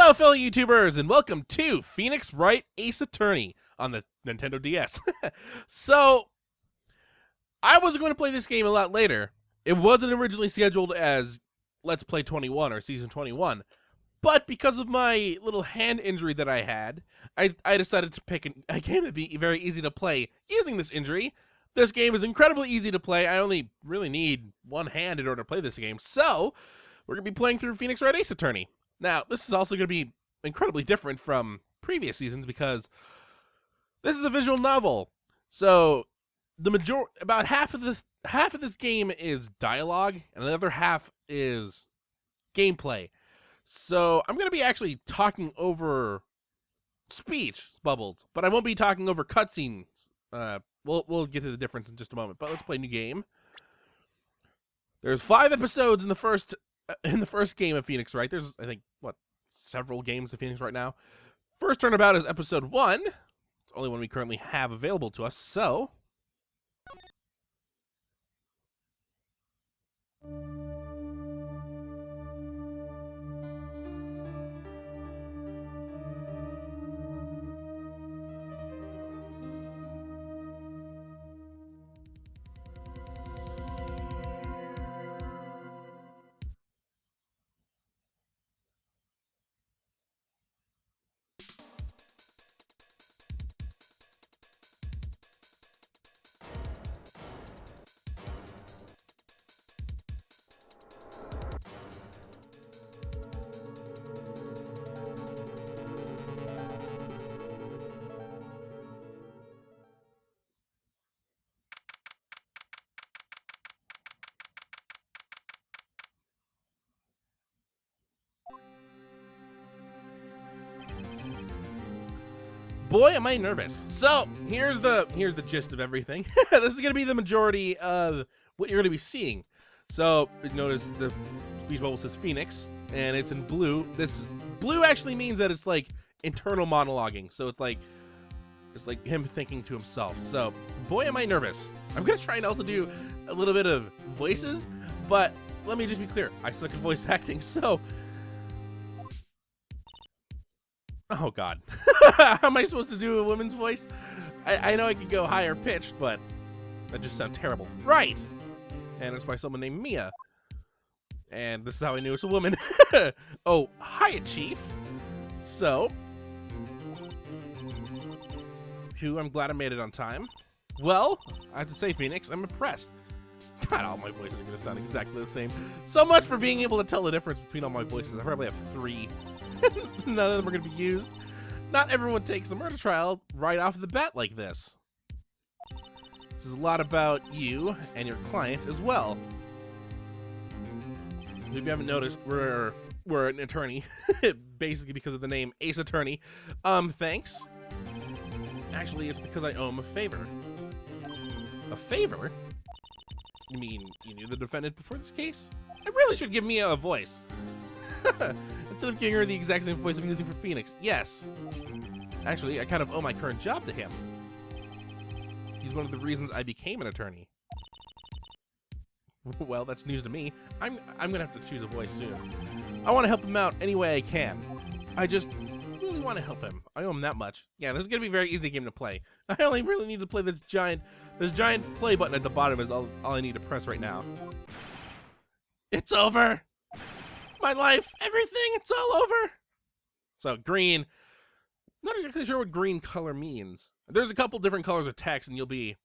Hello, fellow YouTubers, and welcome to Phoenix Wright Ace Attorney on the Nintendo DS. So, I was going to play this game a lot later. It wasn't originally scheduled as Let's Play 21 or Season 21, but because of my little hand injury that I had, I decided to pick a game that'd be very easy to play using this injury. This game is incredibly easy to play. I only really need one hand in order to play this game, so we're going to be playing through Phoenix Wright Ace Attorney. Now, this is also going to be incredibly different from previous seasons because this is a visual novel. So, about half of this game is dialogue, and the other half is gameplay. So, I'm going to be actually talking over speech bubbles, but I won't be talking over cutscenes. We'll get to the difference in just a moment. But let's play a new game. There's 5 episodes in the first game of Phoenix Wright. There's, I think, several games of Phoenix right now. First Turnabout is episode 1. It's the only one we currently have available to us, so... Boy, am I nervous. So, here's the gist of everything. This is going to be the majority of what you're going to be seeing. So, notice the speech bubble says Phoenix, and it's in blue. This blue actually means that it's like internal monologuing. So, it's like him thinking to himself. So, boy, am I nervous. I'm going to try and also do a little bit of voices, but let me just be clear. I suck at voice acting, so... Oh, God. How am I supposed to do a woman's voice? I know I could go higher pitched, but that just sounds terrible. Right! And it's by someone named Mia. And this is how I knew it's a woman. Oh, hiya, Chief. So, I'm glad I made it on time. Well, I have to say, Phoenix, I'm impressed. God, all my voices are going to sound exactly the same. So much for being able to tell the difference between all my voices. I probably have 3. None of them are going to be used. Not everyone takes a murder trial right off the bat like this. This is a lot about you and your client as well. If you haven't noticed, we're an attorney, basically because of the name Ace Attorney. Thanks. Actually, it's because I owe him a favor. A favor? You mean you knew the defendant before this case? I really should give Mia a voice. Instead of giving her the exact same voice I'm using for Phoenix. Yes. Actually, I kind of owe my current job to him. He's one of the reasons I became an attorney. Well, that's news to me. I'm gonna have to choose a voice soon. I want to help him out any way I can. I just really want to help him. I owe him that much. Yeah, this is gonna be a very easy game to play. I only really need to play this giant play button at the bottom is all I need to press right now. It's over. My life, everything, it's all over. So green, not exactly sure what green color means. There's a couple different colors of text, and we'll be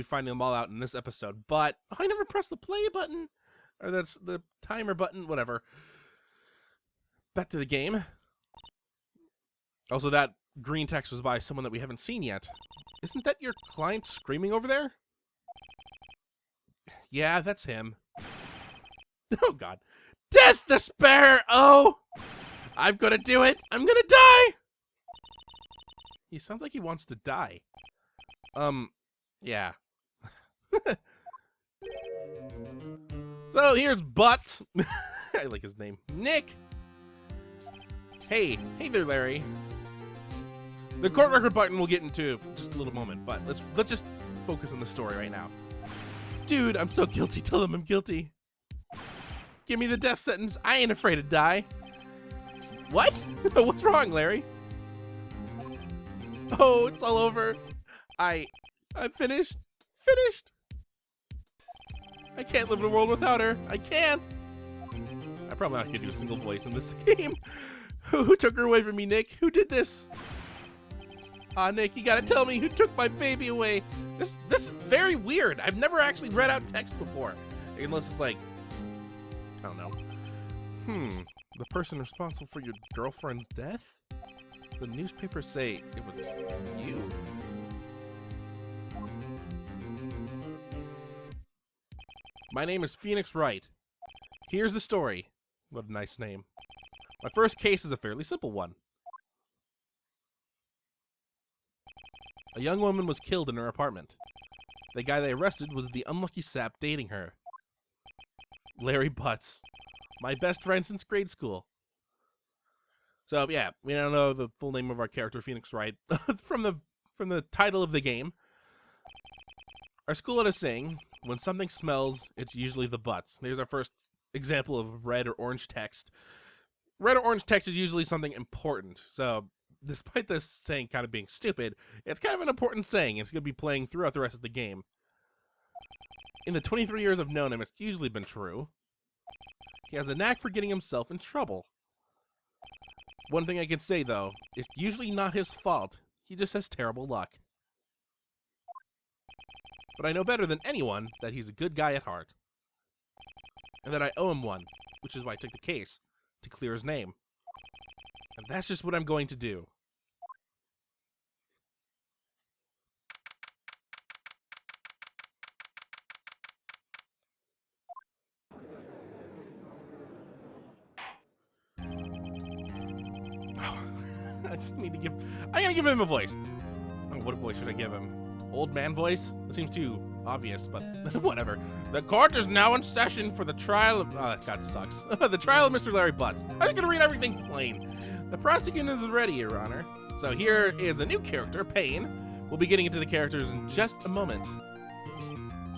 finding them all out in this episode. But I never pressed the play button, or that's the timer button, whatever. Back to the game. Also, that green text was by someone that we haven't seen yet. Isn't that your client screaming over there? Yeah, that's him. Oh God. Death, despair, oh! I'm gonna do it! I'm gonna die! He sounds like he wants to die. Yeah. So, here's Butt. I like his name. Nick! Hey there, Larry. The court record button we'll get into just a little moment, but let's just focus on the story right now. Dude, I'm so guilty. Tell them I'm guilty. Give me the death sentence. I ain't afraid to die. What? What's wrong, Larry? Oh, it's all over. I'm finished. Finished. I can't live in a world without her. I can't. I'm probably not gonna do a single voice in this game. Who took her away from me, Nick? Who did this? Nick, you gotta tell me who took my baby away. This is very weird. I've never actually read out text before. Unless it's like, I don't know. The person responsible for your girlfriend's death? The newspapers say it was you. My name is Phoenix Wright. Here's the story. What a nice name. My first case is a fairly simple one. A young woman was killed in her apartment. The guy they arrested was the unlucky sap dating her. Larry Butts. My best friend since grade school. So yeah, we don't know the full name of our character, Phoenix Wright, from the title of the game. Our school had a saying, when something smells, it's usually the butts. There's our first example of red or orange text. Red or orange text is usually something important. So despite this saying kind of being stupid, it's kind of an important saying. It's going to be playing throughout the rest of the game. In the 23 years I've known him, it's usually been true. He has a knack for getting himself in trouble. One thing I can say, though, it's usually not his fault. He just has terrible luck. But I know better than anyone that he's a good guy at heart. And that I owe him one, which is why I took the case, to clear his name. And that's just what I'm going to do. I'm gonna give him a voice. Oh, what voice should I give him? Old man voice? That seems too obvious, but whatever. The court is now in session for the trial of... Oh, God sucks. The trial of Mr. Larry Butts. I'm gonna read everything plain. The prosecutor is ready, Your Honor. So here is a new character, Payne. We'll be getting into the characters in just a moment.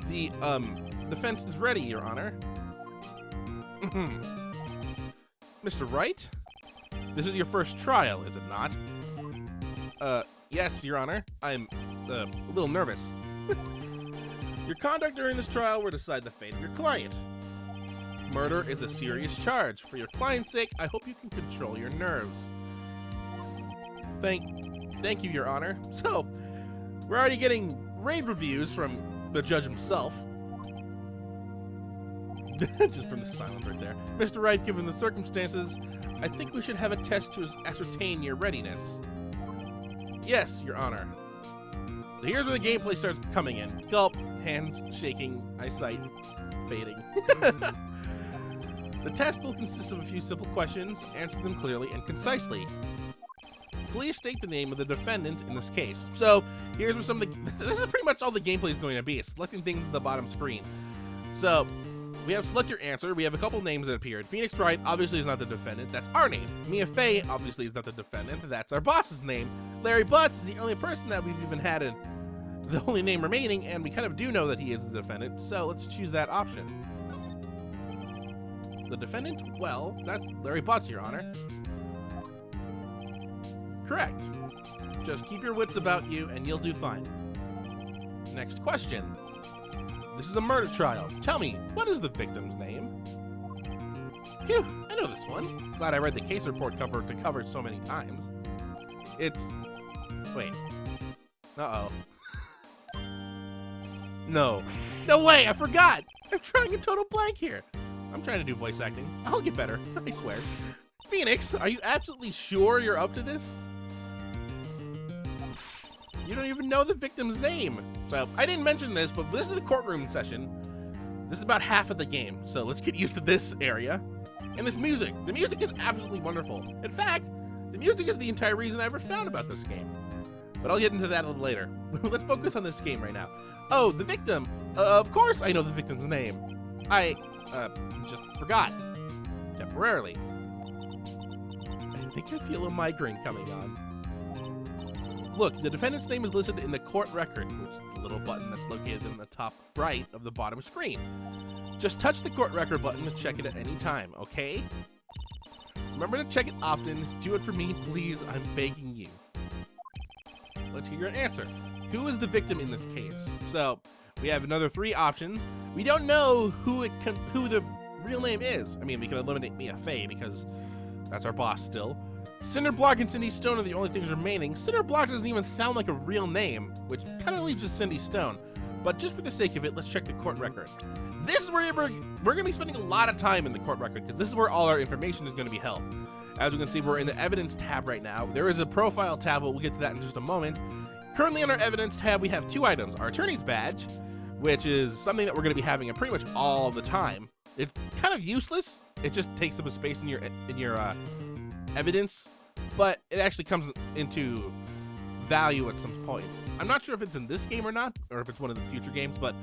The defense is ready, Your Honor. Mr. Wright? This is your first trial, is it not? Yes, Your Honor. I'm, a little nervous. Your conduct during this trial will decide the fate of your client. Murder is a serious charge. For your client's sake, I hope you can control your nerves. Thank you, Your Honor. So, we're already getting rave reviews from the judge himself. Just from the silence right there. Mr. Wright, given the circumstances, I think we should have a test to ascertain your readiness. Yes, Your Honor. So here's where the gameplay starts coming in. Gulp, hands shaking, eyesight fading. The test will consist of a few simple questions. Answer them clearly and concisely. Please state the name of the defendant in this case. So here's where some of the... This is pretty much all the gameplay is going to be. It's selecting things at the bottom screen. So we have select your answer. We have a couple names that appeared. Phoenix Wright obviously is not the defendant. That's our name. Mia Fey obviously is not the defendant. That's our boss's name. Larry Butts is the only person that we've even had the only name remaining, and we kind of do know that he is the defendant, so let's choose that option. The defendant? Well, that's Larry Butts, Your Honor. Correct. Just keep your wits about you, and you'll do fine. Next question. This is a murder trial. Tell me, what is the victim's name? Phew, I know this one. Glad I read the case report cover to cover it so many times. It's... Wait. Uh-oh. No. No way, I forgot! I'm trying a total blank here. I'm trying to do voice acting. I'll get better, I swear. Phoenix, are you absolutely sure you're up to this? You don't even know the victim's name. So, I didn't mention this, but this is the courtroom session. This is about half of the game, so let's get used to this area. And this music. The music is absolutely wonderful. In fact, the music is the entire reason I ever found about this game. But I'll get into that a little later. Let's focus on this game right now. Oh, the victim. Of course I know the victim's name. I just forgot. Temporarily. I think I feel a migraine coming on. Look, the defendant's name is listed in the court record, which is the little button that's located in the top right of the bottom screen. Just touch the court record button to check it at any time, okay? Remember to check it often. Do it for me, please. I'm begging you. Let's hear your answer. Who is the victim in this case? So, we have another 3 options. We don't know who the real name is. I mean, we can eliminate Mia Fey because that's our boss still. Cinderblock and Cindy Stone are the only things remaining. Cinderblock doesn't even sound like a real name, which kind of leaves just Cindy Stone. But just for the sake of it, let's check the court record. This is where we're going to be spending a lot of time in the court record because this is where all our information is going to be held. As we can see, we're in the evidence tab right now. There is a profile tab, but we'll get to that in just a moment. Currently on our evidence tab, we have 2 items. Our attorney's badge, which is something that we're going to be having pretty much all the time. It's kind of useless. It just takes up a space in your evidence, but it actually comes into value at some points. I'm not sure if it's in this game or not, or if it's one of the future games, but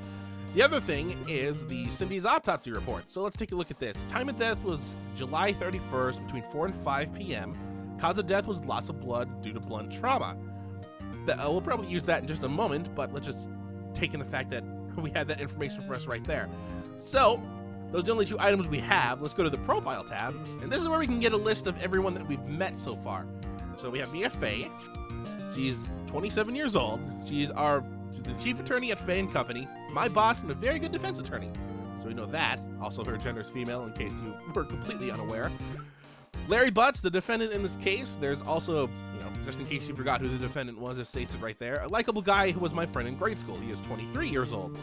the other thing is the Cindy's autopsy report. So let's take a look at this. Time of death was July 31st between 4 and 5 p.m. Cause of death was loss of blood due to blunt trauma. We'll probably use that in just a moment, but let's just take in the fact that we have that information for us right there. So, those are the only 2 items we have. Let's go to the profile tab, and this is where we can get a list of everyone that we've met so far. So we have Mia Fey. She's 27 years old. She's the chief attorney at Fey and Company, my boss, and a very good defense attorney. So we know that. Also, her gender is female, in case you were completely unaware. Larry Butts, the defendant in this case. There's also, just in case you forgot who the defendant was, it states it right there. A likable guy who was my friend in grade school. He is 23 years old.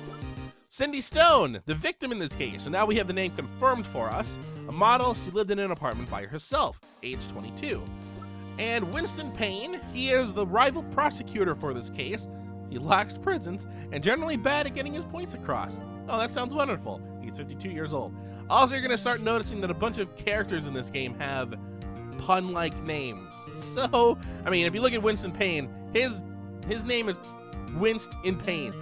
Cindy Stone, the victim in this case. So now we have the name confirmed for us. A model, she lived in an apartment by herself, age 22. And Winston Payne, he is the rival prosecutor for this case. He lacks presence and generally bad at getting his points across. Oh, that sounds wonderful. He's 52 years old. Also, you're going to start noticing that a bunch of characters in this game have pun-like names. So, I mean, if you look at Winston Payne, his name is Winston in Pain.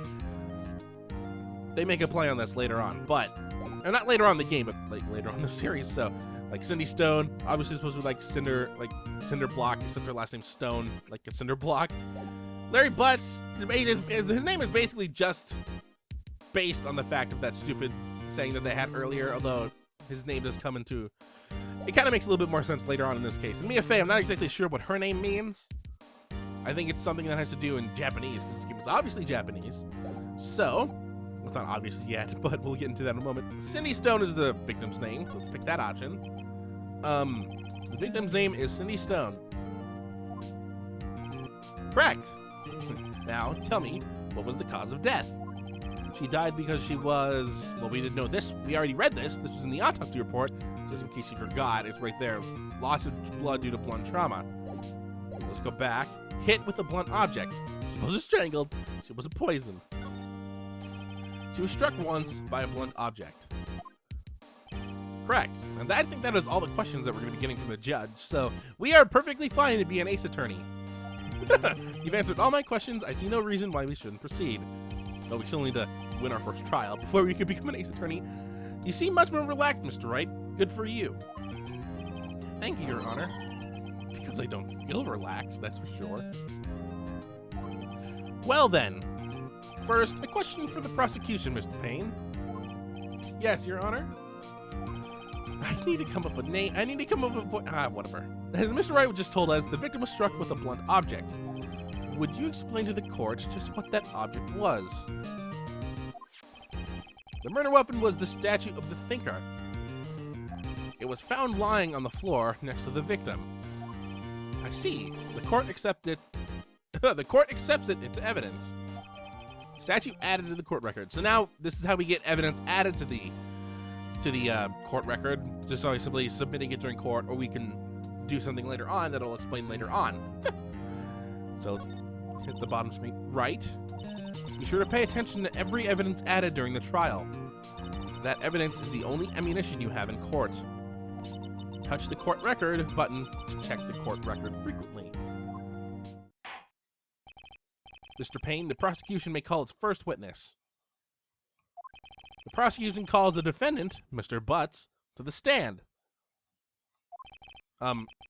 They make a play on this later on, or not later on in the game, but like later on in the series. So, like Cindy Stone, obviously supposed to be like Cinder Block, except her last name's Stone, like a Cinder Block. Larry Butts, his name is basically just based on the fact of that stupid saying that they had earlier, although his name does come into... It kind of makes a little bit more sense later on in this case. And Mia Fey, I'm not exactly sure what her name means. I think it's something that has to do in Japanese, because this game is obviously Japanese. So, well, it's not obvious yet, but we'll get into that in a moment. Cindy Stone is the victim's name, so let's pick that option. The victim's name is Cindy Stone. Correct. Now, tell me, what was the cause of death? She died because she was... Well, we didn't know this. We already read this. This was in the autopsy report. Just in case you forgot, it's right there. Loss of blood due to blunt trauma. Let's go back. Hit with a blunt object. She wasn't strangled. She wasn't poisoned. She was struck once by a blunt object. Correct. And I think that is all the questions that we're going to be getting from the judge. So we are perfectly fine to be an ace attorney. You've answered all my questions. I see no reason why we shouldn't proceed. But we still need to win our first trial before we can become an ace attorney. You seem much more relaxed, Mr. Wright. Good for you. Thank you, Your Honor. Because I don't feel relaxed, that's for sure. Well then. First, a question for the prosecution, Mr. Payne. Yes, Your Honor. I need to come up with a name. I need to come up with whatever. As Mr. Wright just told us, the victim was struck with a blunt object. Would you explain to the court just what that object was? The murder weapon was the statue of the Thinker. It was found lying on the floor next to the victim. I see. The court accepts it. The court accepts it into evidence. Statue added to the court record. So now this is how we get evidence added to the court record. Just by simply submitting it during court, or we can do something later on that I'll explain later on. So let's hit the bottom screen. Right. Be sure to pay attention to every evidence added during the trial. That evidence is the only ammunition you have in court. Touch the court record button to check the court record frequently. Mr. Payne, the prosecution may call its first witness. The prosecution calls the defendant, Mr. Butts, to the stand.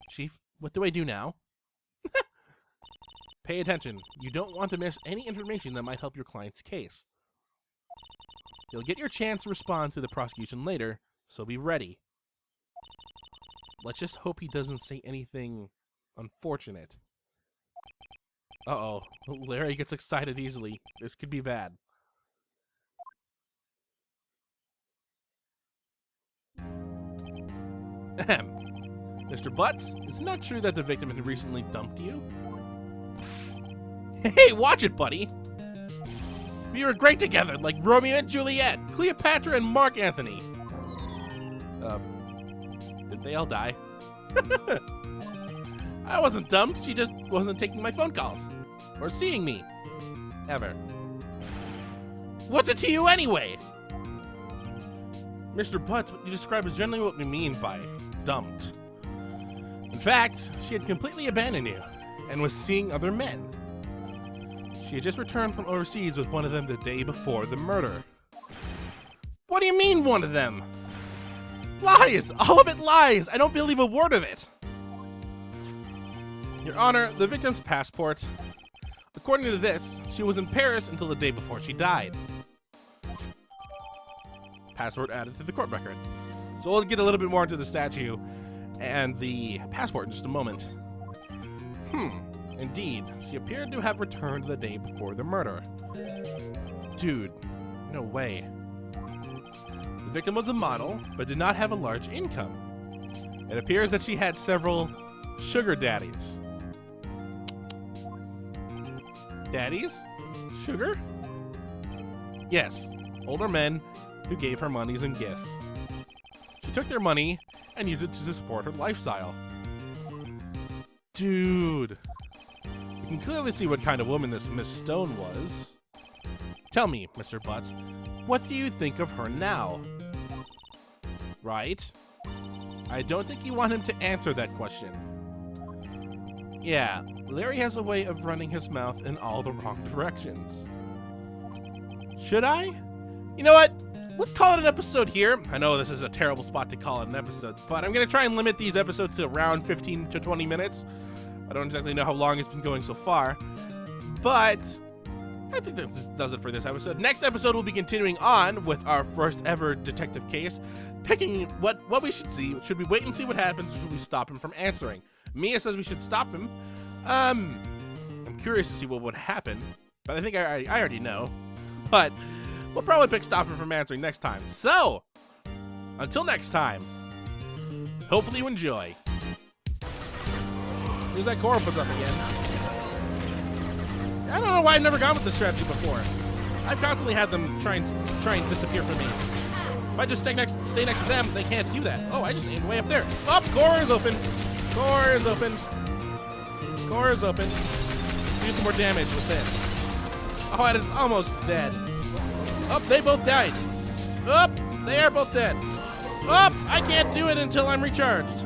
Chief, what do I do now? Pay attention. You don't want to miss any information that might help your client's case. You'll get your chance to respond to the prosecution later, so be ready. Let's just hope he doesn't say anything unfortunate. Uh-oh. Larry gets excited easily. This could be bad. Ahem. Mr. Butts, is it not true that the victim had recently dumped you? Hey, watch it, buddy! We were great together, like Romeo and Juliet, Cleopatra and Mark Antony. Did they all die? I wasn't dumped, she just wasn't taking my phone calls. Or seeing me. Ever. What's it to you anyway? Mr. Butts, what you describe is generally what we mean by dumped. In fact, she had completely abandoned you and was seeing other men. She had just returned from overseas with one of them the day before the murder. What do you mean, one of them? Lies! All of it lies! I don't believe a word of it! Your Honor, the victim's passport. According to this, she was in Paris until the day before she died. Passport added to the court record. So we'll get a little bit more into the statue and the passport in just a moment. Indeed, she appeared to have returned the day before the murder. Dude, no way. The victim was a model, but did not have a large income. It appears that she had several sugar daddies. Daddies? Sugar? Yes, older men who gave her monies and gifts. She took their money and used it to support her lifestyle. Dude. You can clearly see what kind of woman this Miss Stone was. Tell me, Mr. Butts, what do you think of her now? Right? I don't think you want him to answer that question. Yeah, Larry has a way of running his mouth in all the wrong directions. Should I? You know what? Let's call it an episode here. I know this is a terrible spot to call it an episode, but I'm going to try and limit these episodes to around 15 to 20 minutes. I don't exactly know how long it's been going so far, but I think that does it for this episode. Next episode, we'll be continuing on with our first ever detective case, picking what we should see. Should we wait and see what happens, or should we stop him from answering? Mia says we should stop him. I'm curious to see what would happen, but I think I already know. But we'll probably pick stop him from answering next time. So, until next time, hopefully you enjoy. Here's that core puts up again. I don't know why I've never gone with this strategy before. I've constantly had them try and disappear from me. If I just stay next to them, they can't do that. Oh, I just aimed way up there. Oh, core is open. Core is open. Core is open. Do some more damage with this. Oh, it is almost dead. Oh, they both died. Oh, they are both dead. Oh, I can't do it until I'm recharged.